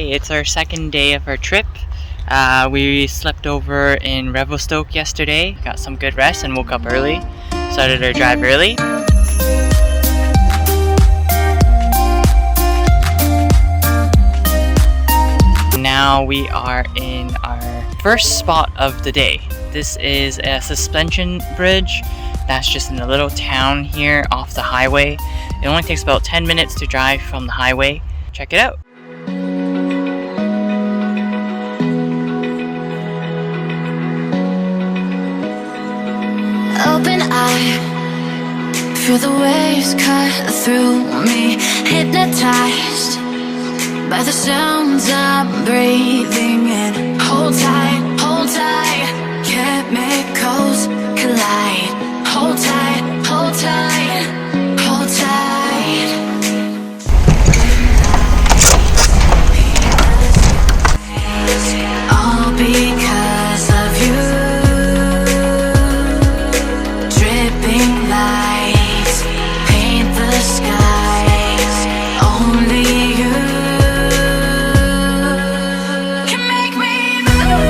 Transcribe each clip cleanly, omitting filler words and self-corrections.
Hey, it's our second day of our trip. We slept over in Revelstoke yesterday, got some good rest and woke up early. Started our drive early. Now we are in our first spot of the day. This is a suspension bridge that's just in a little town here off the highway. It only takes about 10 minutes to drive from the highway. Check it out. Open eye, feel the waves cut through me, hypnotized by the sounds I'm breathing in. Hold tight, chemicals collide. Hold tight, hold tight, hold tight. All because of you. Dripping lights paint the skies. Only you can make me move.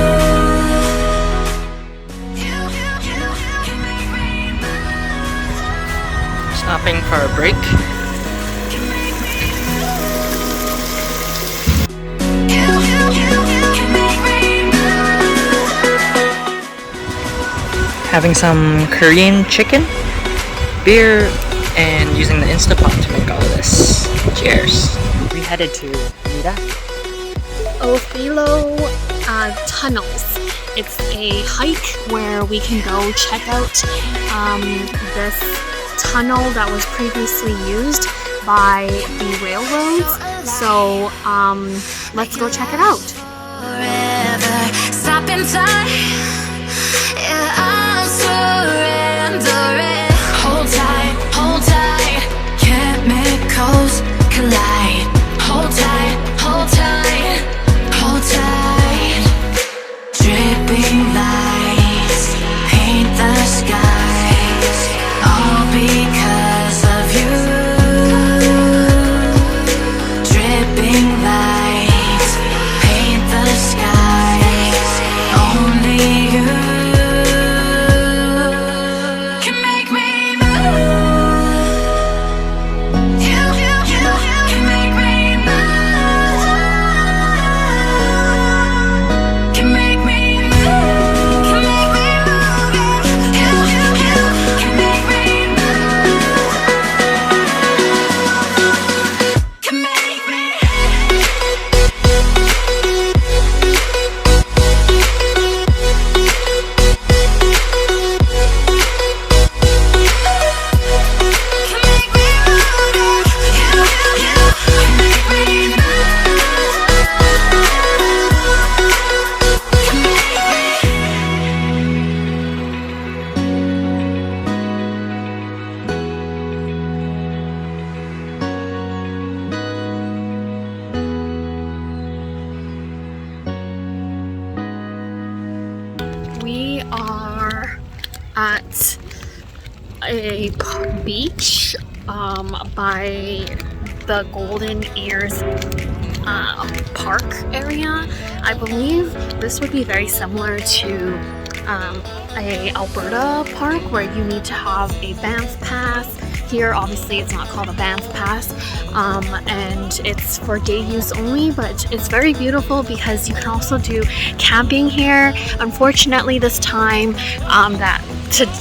You can make me move. Stopping for a break. Can make me move. You can make me move. Having some Korean chicken, beer, and using the Instapot to make all of this. Cheers. We headed to Mira. Othello Tunnels. It's a hike where we can go check out this tunnel that was previously used by the railroads. So let's go check it out. Forever, stop in time. Yeah, I'll surrender it. Hold tight, chemicals collide. Hold tight, hold tight. Dripping lights paint the skies. All because of you. Dripping lights paint the skies. Only you can make me move. You can make me move. Can make me move. Can make me move. You can make me move. Can make me. We are at a beach by the Golden Ears park area. I believe this would be very similar to a Alberta park where you need to have a Banff pass. Here obviously it's not called a Banff pass, and it's for day use only, but it's very beautiful because you can also do camping here. Unfortunately this time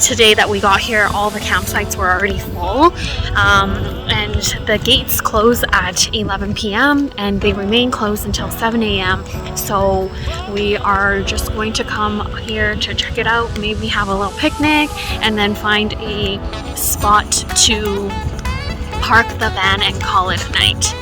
today that we got here, all the campsites were already full, and the gates close at 11 p.m. and they remain closed until 7 a.m. So we are just going to come here to check it out, maybe have a little picnic, and then find a spot to park the van and call it a night.